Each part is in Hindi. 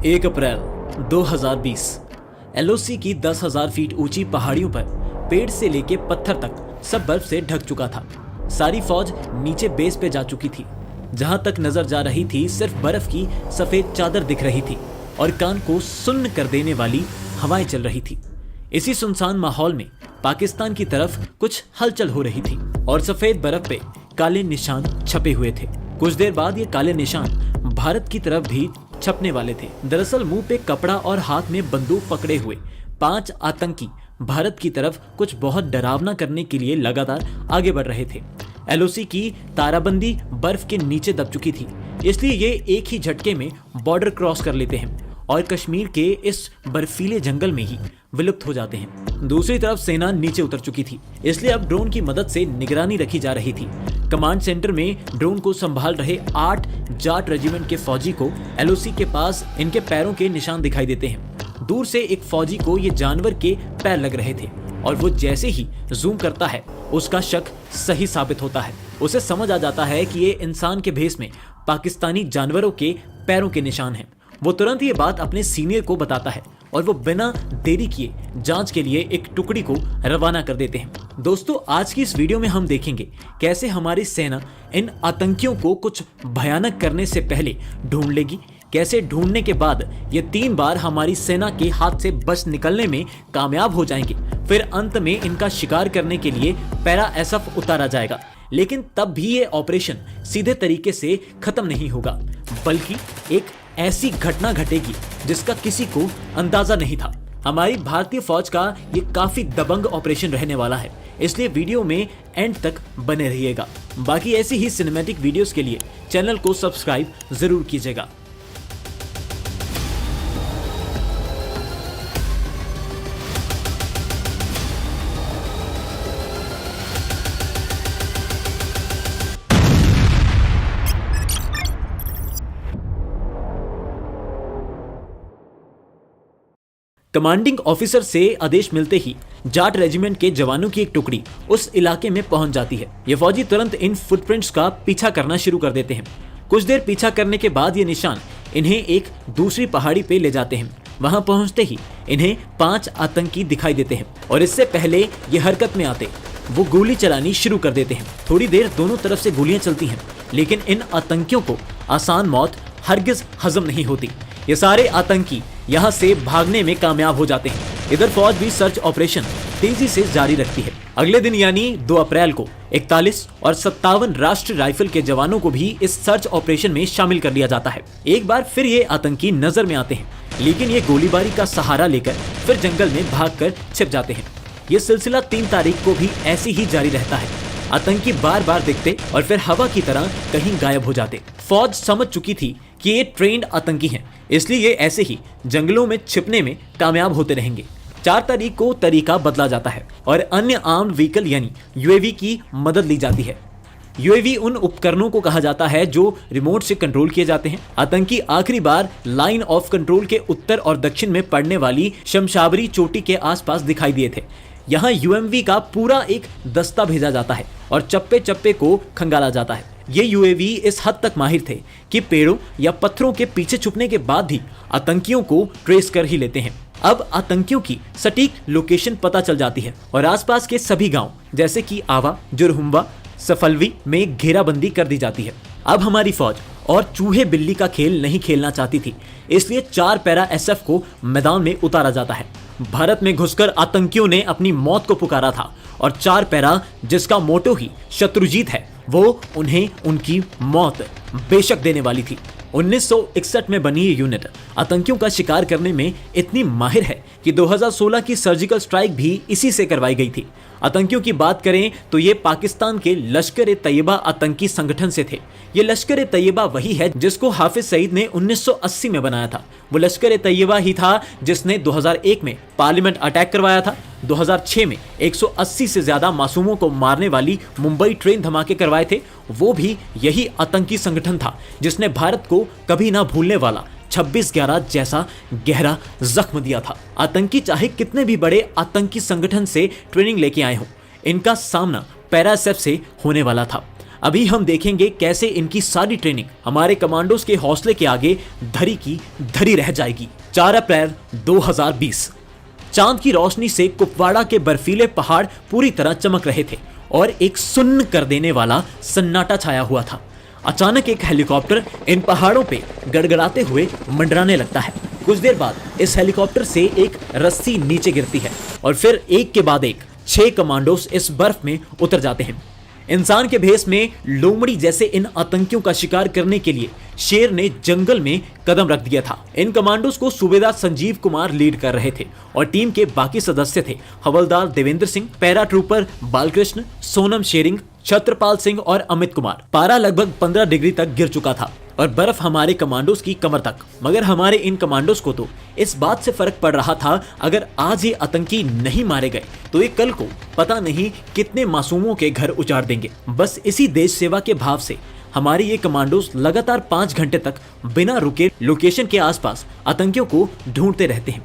1 अप्रैल 2020 एलओसी की 10,000 फीट ऊंची पहाड़ियों पर पेड़ से लेके पत्थर तक सब बर्फ से ढक चुका था। सारी फौज नीचे बेस पे जा चुकी थी। जहां तक नजर जा रही थी सिर्फ बर्फ की सफेद चादर दिख रही थी और कान को सुन्न कर देने वाली हवाएं चल रही थी। इसी सुनसान माहौल में पाकिस्तान की तरफ कुछ हलचल हो रही थी और सफेद बर्फ पे काले निशान छपे हुए थे। कुछ देर बाद ये काले निशान भारत की तरफ भी छपने वाले थे। दरअसल मुंह पे कपड़ा और हाथ में बंदूक पकड़े हुए 5 आतंकी भारत की तरफ कुछ बहुत डरावना करने के लिए लगातार आगे बढ़ रहे थे। एलओसी की ताराबंदी बर्फ के नीचे दब चुकी थी, इसलिए ये एक ही झटके में बॉर्डर क्रॉस कर लेते हैं और कश्मीर के इस बर्फीले जंगल में ही विलुप्त हो जाते हैं। दूसरी तरफ सेना नीचे उतर चुकी थी, इसलिए अब ड्रोन की मदद से निगरानी रखी जा रही थी। कमांड सेंटर में ड्रोन को संभाल रहे 8 जाट रेजिमेंट के फौजी को एलओसी के पास इनके पैरों के निशान दिखाई देते हैं। दूर से एक फौजी को ये जानवर के पैर लग रहे थे और वो जैसे ही जूम करता है उसका शक सही साबित होता है। उसे समझ आ जाता है कि ये इंसान के भेष में पाकिस्तानी जानवरों के पैरों के निशान हैं। वो तुरंत ये बात अपने सीनियर को बताता है और वो बिना देरी किए जांच के लिए एक टुकड़ी को रवाना कर देते हैं। दोस्तों, आज की इस वीडियो में हम देखेंगे कैसे हमारी सेना इन आतंकियों को कुछ भयानक करने से पहले ढूंढ लेगी, कैसे ढूंढने के बाद ये 3 बार हमारी सेना के हाथ से बच निकलने में कामयाब हो जाएंगे, फिर अंत में इनका शिकार करने के लिए पैरा एसएफ उतारा जाएगा। लेकिन तब भी ये ऑपरेशन सीधे तरीके से खत्म नहीं होगा, बल्कि एक ऐसी घटना घटेगी जिसका किसी को अंदाजा नहीं था। हमारी भारतीय फौज का ये काफी दबंग ऑपरेशन रहने वाला है, इसलिए वीडियो में एंड तक बने रहिएगा। बाकी ऐसी ही सिनेमैटिक वीडियोस के लिए चैनल को सब्सक्राइब जरूर कीजिएगा। कमांडिंग ऑफिसर से आदेश मिलते ही जाट रेजिमेंट के जवानों की एक टुकड़ी उस इलाके में पहुंच जाती है। ये फौजी तुरंत इन फुटप्रिंट्स का पीछा करना शुरू कर देते हैं। कुछ देर पीछा करने के बाद ये निशान इन्हें एक दूसरी पहाड़ी पे ले जाते हैं। वहां पहुंचते ही इन्हें 5 आतंकी दिखाई देते हैं और इससे पहले ये हरकत में आते वो गोली चलानी शुरू कर देते हैं। थोड़ी देर दोनों तरफ से गोलियां चलती हैं, लेकिन इन आतंकियों को आसान मौत हरगिज हजम नहीं होती। ये सारे आतंकी यहाँ से भागने में कामयाब हो जाते हैं। इधर फौज भी सर्च ऑपरेशन तेजी से जारी रखती है। अगले दिन यानी 2 अप्रैल को 41 और 57 राष्ट्रीय राइफल के जवानों को भी इस सर्च ऑपरेशन में शामिल कर लिया जाता है। एक बार फिर ये आतंकी नजर में आते हैं, लेकिन ये गोलीबारी का सहारा लेकर फिर जंगल में भागकर छिप जाते हैं। ये सिलसिला 3 तारीख को भी ऐसे ही जारी रहता है। आतंकी बार बार दिखते और फिर हवा की तरह कहीं गायब हो जाते। फौज समझ चुकी थी कि ये ट्रेंड आतंकी हैं, इसलिए ये ऐसे ही जंगलों में छिपने में कामयाब होते रहेंगे। 4 तारीख को तरीका बदला जाता है और अन्य आर्म्ड व्हीकल यानी यूएवी की मदद ली जाती है। यूएवी उन उपकरणों को कहा जाता है जो रिमोट से कंट्रोल किए जाते हैं। आतंकी आखिरी बार लाइन ऑफ कंट्रोल के उत्तर और दक्षिण में पड़ने वाली शमशाबरी चोटी के आसपास दिखाई दिए थे। यहाँ यूएमवी का पूरा एक दस्ता भेजा जाता है और चप्पे चप्पे को खंगाला जाता है। ये यूएवी इस हद तक माहिर थे कि पेड़ों या पत्थरों के पीछे छुपने के बाद भी आतंकियों को ट्रेस कर ही लेते हैं। अब आतंकियों की सटीक लोकेशन पता चल जाती है और आसपास के सभी गांव जैसे कि आवा, जुरहुम्बा, सफलवी में घेराबंदी कर दी जाती है। अब हमारी फौज और चूहे बिल्ली का खेल नहीं खेलना चाहती थी, इसलिए 4 पैरा एसएफ को मैदान में उतारा जाता है। भारत में घुसकर आतंकियों ने अपनी मौत को पुकारा था और 4 पैरा जिसका मोटो ही शत्रुजीत है, वो उन्हें उनकी मौत बेशक देने वाली थी। 1961 में बनी ये यूनिट आतंकियों का शिकार करने में इतनी माहिर है कि 2016 की सर्जिकल स्ट्राइक भी इसी से करवाई गई थी। आतंकियों की बात करें तो ये पाकिस्तान के लश्कर-ए-तैयबा आतंकी संगठन से थे। ये लश्कर-ए-तैयबा वही है जिसको हाफिज सईद ने 1980 में बनाया था। वो लश्कर-ए-तैयबा ही था जिसने 2001 में पार्लियामेंट अटैक करवाया था। 2006 में 180 से ज्यादा मासूमों को मारने वाली मुंबई ट्रेन धमाके करवाए थे। वो भी यही आतंकी संगठन था जिसने भारत को कभी ना भूलने वाला 26/11 जैसा गहरा जख्म दिया था। आतंकी चाहे कितने भी बड़े आतंकी संगठन से ट्रेनिंग लेके आए हों, इनका सामना पैरा एसएफ से होने वाला था। अभी हम देखेंगे कैसे इनकी सारी ट्रेनिंग हमारे कमांडोज के हौसले के आगे धरी की धरी रह जाएगी। 4 अप्रैल 2020 चांद की रोशनी से कुपवाड़ा के बर्फीले पहाड़ पूरी तरह चमक रहे थे और एक सुन्न कर देने वाला सन्नाटा छाया हुआ था। अचानक एक हेलीकॉप्टर इन पहाड़ों पे गड़गड़ाते हुए मंडराने लगता है। कुछ देर बाद इस हेलीकॉप्टर से एक रस्सी नीचे गिरती है और फिर एक के बाद एक 6 कमांडोज इस बर्फ में उतर जाते हैं। इंसान के भेष में लोमड़ी जैसे इन आतंकियों का शिकार करने के लिए शेर ने जंगल में कदम रख दिया था। इन कमांडोज को सूबेदार संजीव कुमार लीड कर रहे थे और टीम के बाकी सदस्य थे हवलदार देवेंद्र सिंह, पैरा ट्रूपर बालकृष्ण, सोनम शेरिंग, छत्रपाल सिंह और अमित कुमार। पारा लगभग 15 डिग्री तक गिर चुका था और बर्फ हमारे कमांडोज की कमर तक। मगर हमारे इन कमांडोज को तो इस बात से फर्क पड़ रहा था, अगर आज ये आतंकी नहीं मारे गए तो ये कल को पता नहीं कितने मासूमों के घर उजाड़ देंगे। बस इसी देश सेवा के भाव से हमारे ये कमांडोज लगातार 5 घंटे तक बिना रुके लोकेशन के आसपास आतंकियों को ढूंढते रहते हैं।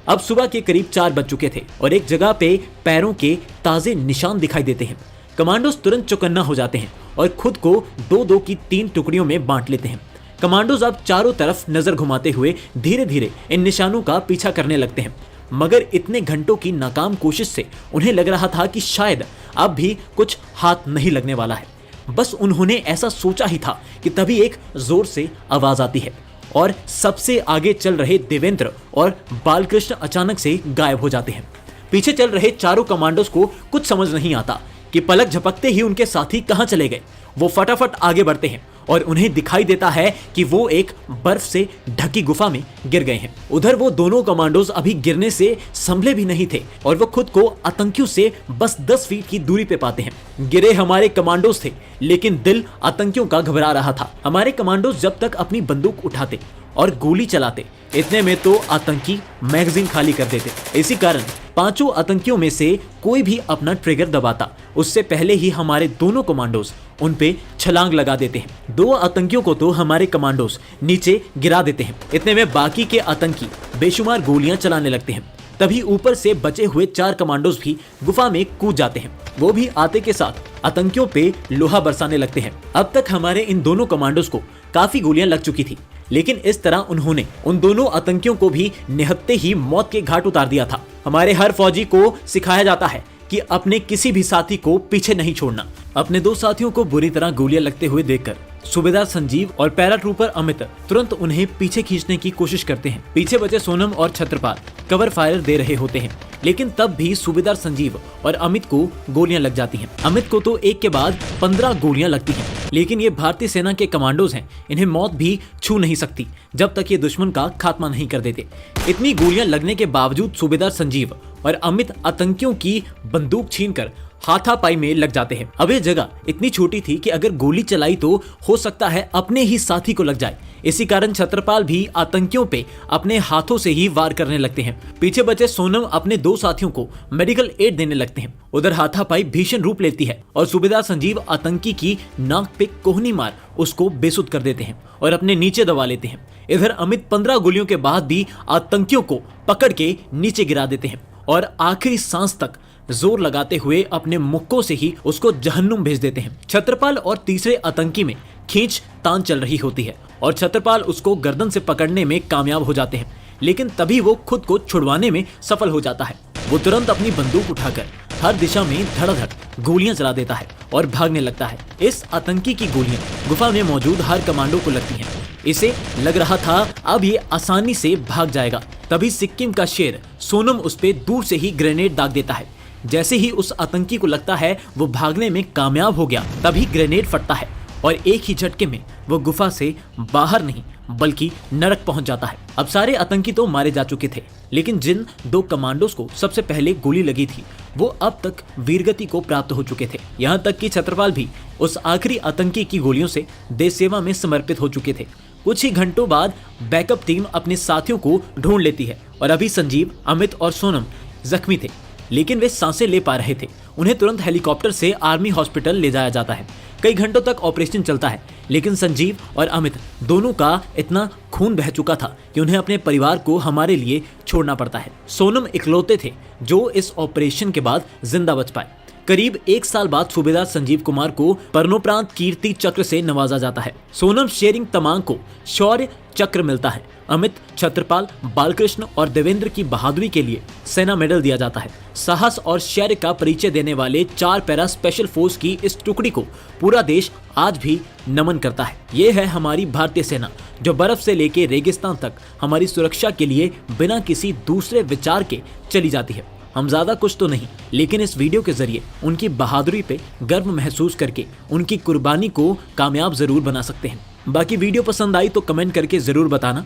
अब सुबह के करीब 4 बज चुके थे और एक जगह पे पैरों के ताजे निशान दिखाई देते हैं। कमांडोज तुरंत चौकन्ना हो जाते हैं और खुद को 2-2 की 3 टुकड़ियों में बांट लेते हैं। कमांडोज अब चारों तरफ नजर घुमाते हुए धीरे धीरे इन निशानों का पीछा करने लगते हैं। मगर इतने घंटों की नाकाम कोशिश से उन्हें लग रहा था कि शायद अब भी कुछ हाथ नहीं लगने वाला है। बस उन्होंने ऐसा सोचा ही था कि तभी एक जोर से आवाज आती है और सबसे आगे चल रहे देवेंद्र और बालकृष्ण अचानक से गायब हो जाते हैं। पीछे चल रहे चारों कमांडोज को कुछ समझ नहीं आता कि पलक झपकते ही उनके साथी कहां चले गए। वो फटाफट आगे बढ़ते हैं और उन्हें दिखाई देता है कि वो एक बर्फ से ढकी गुफा में गिर गए हैं। उधर वो दोनों कमांडोज अभी गिरने से संभले भी नहीं थे और वो खुद को आतंकियों से बस 10 फीट की दूरी पे पाते हैं। गिरे हमारे कमांडोज थे, लेकिन दिल आतंकियों का घबरा रहा था। हमारे कमांडोज जब तक अपनी बंदूक उठाते और गोली चलाते, इतने में तो आतंकी मैगजीन खाली कर देते। इसी कारण 5 आतंकियों में से कोई भी अपना ट्रिगर दबाता उससे पहले ही हमारे दोनों कमांडोज उन पे छलांग लगा देते हैं। 2 आतंकियों को तो हमारे कमांडोज नीचे गिरा देते हैं। इतने में बाकी के आतंकी बेशुमार गोलियां चलाने लगते हैं। तभी ऊपर से बचे हुए 4 कमांडोज भी गुफा में कूद जाते हैं। वो भी आते के साथ आतंकियों पे लोहा बरसाने लगते हैं। अब तक हमारे इन दोनों कमांडोज को काफी गोलियां लग चुकी थी, लेकिन इस तरह उन्होंने उन दोनों आतंकियों को भी निहत्ते ही मौत के घाट उतार दिया था। हमारे हर फौजी को सिखाया जाता है कि अपने किसी भी साथी को पीछे नहीं छोड़ना। अपने 2 साथियों को बुरी तरह गोलियां लगते हुए देखकर सूबेदार संजीव और पैरा ट्रूपर अमित तुरंत उन्हें पीछे खींचने की कोशिश करते हैं। पीछे बचे सोनम और छत्रपाल कवर फायर दे रहे होते हैं, लेकिन तब भी सूबेदार संजीव और अमित को गोलियां लग जाती हैं। अमित को तो एक के बाद 15 गोलियां लगती हैं, लेकिन ये भारतीय सेना के कमांडोज हैं, इन्हें मौत भी छू नहीं सकती जब तक ये दुश्मन का खात्मा नहीं कर देते। इतनी गोलियां लगने के बावजूद सूबेदार संजीव और अमित आतंकियों की बंदूक छीनकर हाथापाई में लग जाते हैं। अब ये जगह इतनी छोटी थी कि अगर गोली चलाई तो हो सकता है अपने ही साथी को लग जाए। इसी कारण छत्रपाल भी आतंकियों पे अपने हाथों से ही वार करने लगते हैं। पीछे बचे सोनम अपने 2 साथियों को मेडिकल एड देने लगते हैं। उधर हाथापाई भीषण रूप लेती है और सूबेदार संजीव आतंकी की नाक पे कोहनी मार उसको बेसुध कर देते हैं और अपने नीचे दबा लेते हैं। इधर अमित 15 गोलियों के बाद भी आतंकियों को पकड़ के नीचे गिरा देते हैं और आखिरी सांस तक जोर लगाते हुए अपने मुक्कों से ही उसको जहन्नुम भेज देते हैं। छत्रपाल और तीसरे आतंकी में खींच तान चल रही होती है और छत्रपाल उसको गर्दन से पकड़ने में कामयाब हो जाते हैं, लेकिन तभी वो खुद को छुड़वाने में सफल हो जाता है। वो तुरंत अपनी बंदूक उठाकर हर दिशा में धड़ाधड़ गोलियां चला देता है और भागने लगता है। इस आतंकी की गोलियां गुफा में मौजूद हर कमांडो को लगती हैं। इसे लग रहा था अब ये आसानी से भाग जाएगा। तभी सिक्किम का शेर सोनम उस पे दूर से ही ग्रेनेड दाग देता है। जैसे ही उस आतंकी को लगता है वो भागने में कामयाब हो गया, तभी ग्रेनेड फटता है और एक ही झटके में वो गुफा से बाहर नहीं बल्कि नरक पहुंच जाता है। अब सारे आतंकी तो मारे जा चुके थे, लेकिन जिन 2 कमांडोज को सबसे पहले गोली लगी थी वो अब तक वीरगति को प्राप्त हो चुके थे। यहाँ तक कि छत्रपाल भी उस आखिरी आतंकी की गोलियों से देश सेवा में समर्पित हो चुके थे। कुछ ही घंटों बाद बैकअप टीम अपने साथियों को ढूंढ लेती है और अभी संजीव, अमित और सोनम जख्मी थे, लेकिन वे सांसें ले पा रहे थे। उन्हें तुरंत हेलीकॉप्टर से आर्मी हॉस्पिटल ले जाया जाता है। कई घंटों तक ऑपरेशन चलता है, लेकिन संजीव और अमित दोनों का इतना खून बह चुका था कि उन्हें अपने परिवार को हमारे लिए छोड़ना पड़ता है। सोनम इकलौते थे जो इस ऑपरेशन के बाद जिंदा बच पाए। करीब 1 साल बाद सूबेदार संजीव कुमार को मरणोपरांत कीर्ति चक्र से नवाजा जाता है। सोनम शेरिंग तमांग को शौर्य चक्र मिलता है। अमित, छत्रपाल, बालकृष्ण और देवेंद्र की बहादुरी के लिए सेना मेडल दिया जाता है। साहस और शौर्य का परिचय देने वाले 4 पैरा स्पेशल फोर्स की इस टुकड़ी को पूरा देश आज भी नमन करता है। ये है हमारी भारतीय सेना, जो बर्फ से लेके रेगिस्तान तक हमारी सुरक्षा के लिए बिना किसी दूसरे विचार के चली जाती है। हम ज्यादा कुछ तो नहीं, लेकिन इस वीडियो के जरिए उनकी बहादुरी पे गर्व महसूस करके उनकी कुर्बानी को कामयाब जरूर बना सकते हैं। बाकी वीडियो पसंद आई तो कमेंट करके जरूर बताना।